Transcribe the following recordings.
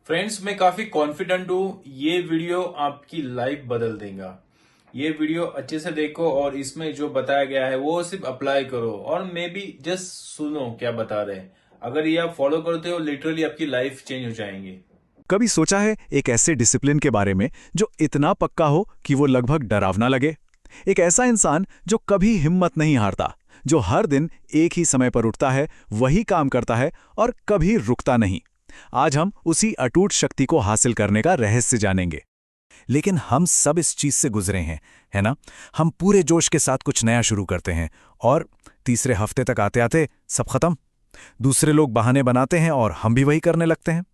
Friends, मैं काफी confident हूँ ये वीडियो आपकी लाइफ बदल देगा। ये वीडियो अच्छे से देखो और इसमें जो बताया गया है वो सिर्फ अप्लाई करो और मे बी जस्ट सुनो क्या बता रहे हैं। अगर ये आप फॉलो करते हो लिटरली आपकी लाइफ चेंज हो जाएंगी। कभी सोचा है एक ऐसे डिसिप्लिन के बारे में जो इतना पक्का हो कि वो लगभग डरावना लगे? एक ऐसा इंसान जो कभी हिम्मत नहीं हारता, जो हर दिन एक ही समय पर उठता है, वही काम करता है और कभी रुकता नहीं। आज हम उसी अटूट शक्ति को हासिल करने का रहस्य जानेंगे। लेकिन हम सब इस चीज से गुजरे हैं, है ना? हम पूरे जोश के साथ कुछ नया शुरू करते हैं और तीसरे हफ्ते तक आते आते सब खत्म। दूसरे लोग बहाने बनाते हैं और हम भी वही करने लगते हैं।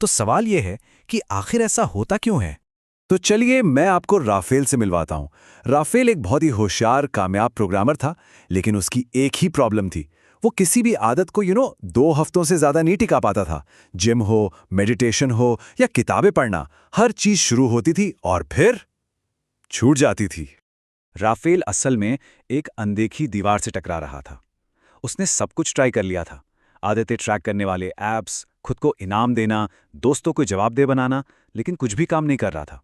तो सवाल यह है कि आखिर ऐसा होता क्यों है? तो चलिए मैं आपको राफेल से मिलवाता हूं। राफेल एक बहुत ही होशियार, कामयाब प्रोग्रामर था, लेकिन उसकी एक ही प्रॉब्लम थी। वो किसी भी आदत को 2 हफ्तों से ज्यादा नहीं टिका पाता था। जिम हो, मेडिटेशन हो या किताबें पढ़ना, हर चीज शुरू होती थी और फिर छूट जाती थी। राफेल असल में एक अनदेखी दीवार से टकरा रहा था। उसने सब कुछ ट्राई कर लिया था। आदतें ट्रैक करने वाले ऐप्स, खुद को इनाम देना, दोस्तों को जवाबदेह बनाना, लेकिन कुछ भी काम नहीं कर रहा था।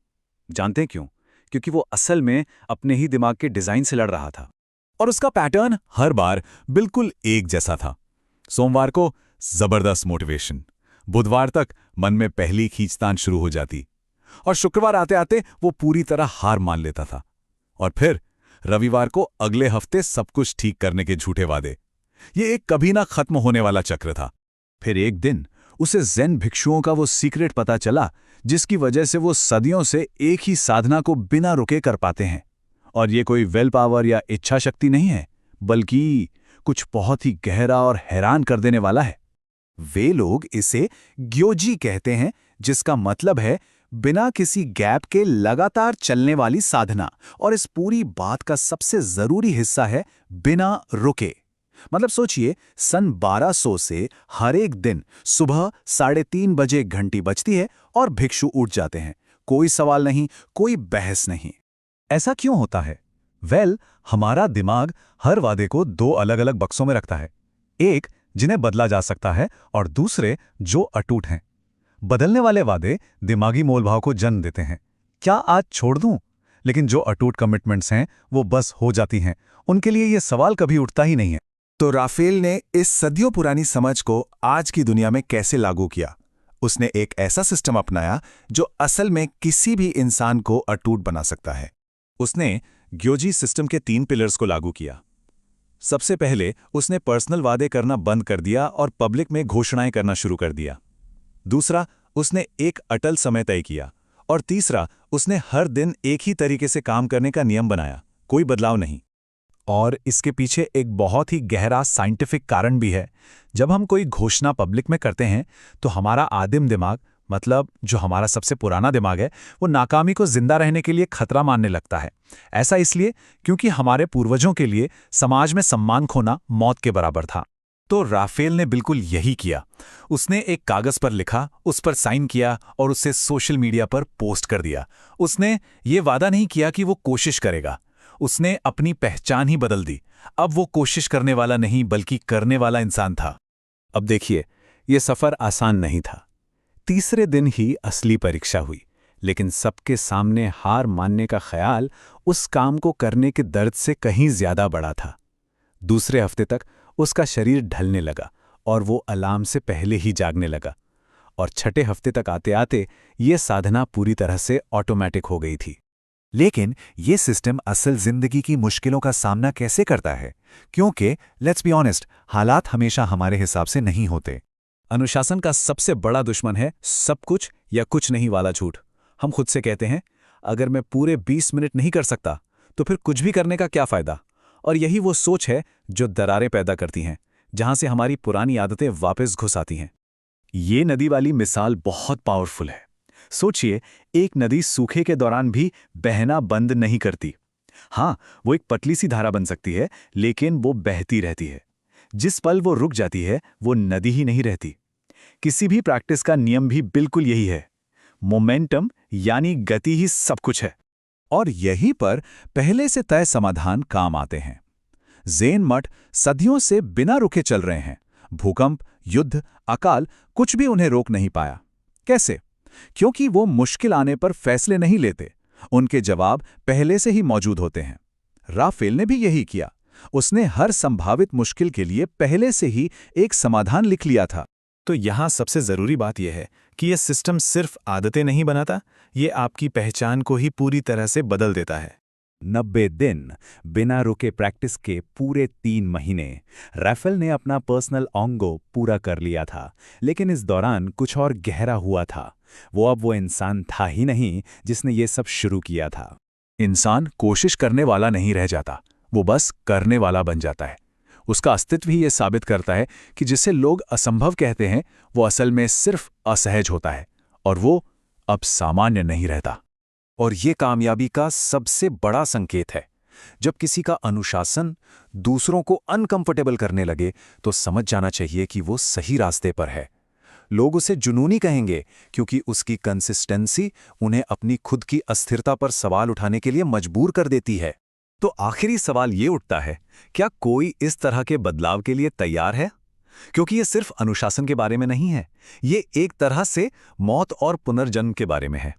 जानते हैं क्यों? क्योंकि वो असल में अपने ही दिमाग के डिजाइन से लड़ रहा था। और उसका पैटर्न हर बार बिल्कुल एक जैसा था। सोमवार को जबरदस्त मोटिवेशन, बुधवार तक मन में पहली खींचतान शुरू हो जाती और शुक्रवार आते आते वो पूरी तरह हार मान लेता था। और फिर रविवार को अगले हफ्ते सब कुछ ठीक करने के झूठे वादे। ये एक कभी ना खत्म होने वाला चक्र था। फिर एक दिन उसे ज़ेन भिक्षुओं का वो सीक्रेट पता चला, जिसकी वजह से वो सदियों से एक ही साधना को बिना रुके कर पाते हैं। और ये कोई विल पावर या इच्छा शक्ति नहीं है, बल्कि कुछ बहुत ही गहरा और हैरान कर देने वाला है। वे लोग इसे ग्योजी कहते हैं, जिसका मतलब है बिना किसी गैप के लगातार चलने वाली साधना। और इस पूरी बात का सबसे जरूरी हिस्सा है बिना रुके। मतलब सोचिए, सन 1200 से हर एक दिन सुबह 3:30 बजे घंटी बजती है और भिक्षु उठ जाते हैं। कोई सवाल नहीं, कोई बहस नहीं। ऐसा क्यों होता है? हमारा दिमाग हर वादे को 2 अलग-अलग बक्सों में रखता है। एक जिन्हें बदला जा सकता है और दूसरे जो अटूट हैं। बदलने वाले वादे दिमागी मोलभाव को जन्म देते हैं। क्या आज छोड़ दूं? लेकिन जो अटूट कमिटमेंट्स हैं वो बस हो जाती हैं। उनके लिए ये सवाल कभी उठता ही नहीं है। तो राफेल ने इस सदियों पुरानी समझ को आज की दुनिया में कैसे लागू किया? उसने एक ऐसा सिस्टम अपनाया जो असल में किसी भी इंसान को अटूट बना सकता है। उसने ग्योजी सिस्टम के 3 पिलर्स को लागू किया। सबसे पहले उसने पर्सनल वादे करना बंद कर दिया और पब्लिक में घोषणाएं करना शुरू कर दिया। दूसरा, उसने एक अटल समय तय किया। और तीसरा, उसने हर दिन एक ही तरीके से काम करने का नियम बनाया, कोई बदलाव नहीं। और इसके पीछे एक बहुत ही गहरा साइंटिफिक कारण भी है। जब हम कोई घोषणा पब्लिक में करते हैं तो हमारा आदिम दिमाग, मतलब जो हमारा सबसे पुराना दिमाग है, वो नाकामी को जिंदा रहने के लिए खतरा मानने लगता है। ऐसा इसलिए क्योंकि हमारे पूर्वजों के लिए समाज में सम्मान खोना मौत के बराबर था। तो राफेल ने बिल्कुल यही किया। उसने एक कागज पर लिखा, उस पर साइन किया और उसे सोशल मीडिया पर पोस्ट कर दिया। उसने ये वादा नहीं किया कि वो कोशिश करेगा। उसने अपनी पहचान ही बदल दी। अब वो कोशिश करने वाला नहीं बल्कि करने वाला इंसान था। अब देखिए, ये सफर आसान नहीं था। तीसरे दिन ही असली परीक्षा हुई, लेकिन सबके सामने हार मानने का ख्याल उस काम को करने के दर्द से कहीं ज्यादा बड़ा था। दूसरे हफ्ते तक उसका शरीर ढलने लगा और वो अलार्म से पहले ही जागने लगा। और छठे हफ्ते तक आते आते ये साधना पूरी तरह से ऑटोमेटिक हो गई थी। लेकिन ये सिस्टम असल जिंदगी की मुश्किलों का सामना कैसे करता है? क्योंकि लेट्स बी ऑनेस्ट, हालात हमेशा हमारे हिसाब से नहीं होते। अनुशासन का सबसे बड़ा दुश्मन है सब कुछ या कुछ नहीं वाला झूठ। हम खुद से कहते हैं, अगर मैं पूरे 20 मिनट नहीं कर सकता तो फिर कुछ भी करने का क्या फायदा? और यही वो सोच है जो दरारें पैदा करती हैं, जहां से हमारी पुरानी आदतें वापस घुस आती हैं। ये नदी वाली मिसाल बहुत पावरफुल है। सोचिए, एक नदी सूखे के दौरान भी बहना बंद नहीं करती। हाँ, वो एक पतली सी धारा बन सकती है, लेकिन वो बहती रहती है। जिस पल वो रुक जाती है, वो नदी ही नहीं रहती। किसी भी प्रैक्टिस का नियम भी बिल्कुल यही है। मोमेंटम यानी गति ही सब कुछ है। और यहीं पर पहले से तय समाधान काम आते हैं। ज़ेन मठ सदियों से बिना रुके चल रहे हैं। भूकंप, युद्ध, अकाल, कुछ भी उन्हें रोक नहीं पाया। कैसे? क्योंकि वो मुश्किल आने पर फैसले नहीं लेते, उनके जवाब पहले से ही मौजूद होते हैं। राफेल ने भी यही किया। उसने हर संभावित मुश्किल के लिए पहले से ही एक समाधान लिख लिया था। तो यहाँ सबसे ज़रूरी बात यह है कि यह सिस्टम सिर्फ आदतें नहीं बनाता, ये आपकी पहचान को ही पूरी तरह से बदल देता है। 90 दिन बिना रुके प्रैक्टिस के पूरे 3 महीने राफेल ने अपना पर्सनल ऑंगो पूरा कर लिया था। लेकिन इस दौरान कुछ और गहरा हुआ था। वो इंसान था ही नहीं जिसने ये सब शुरू किया था। इंसान कोशिश करने वाला नहीं रह जाता, वो बस करने वाला बन जाता है। उसका अस्तित्व ही ये साबित करता है कि जिसे लोग असंभव कहते हैं वो असल में सिर्फ असहज होता है, और वो अब सामान्य नहीं रहता। और ये कामयाबी का सबसे बड़ा संकेत है। जब किसी का अनुशासन दूसरों को अनकंफर्टेबल करने लगे तो समझ जाना चाहिए कि वो सही रास्ते पर है। लोग उसे जुनूनी कहेंगे क्योंकि उसकी कंसिस्टेंसी उन्हें अपनी खुद की अस्थिरता पर सवाल उठाने के लिए मजबूर कर देती है। तो आखिरी सवाल ये उठता है, क्या कोई इस तरह के बदलाव के लिए तैयार है? क्योंकि ये सिर्फ अनुशासन के बारे में नहीं है, ये एक तरह से मौत और पुनर्जन्म के बारे में है।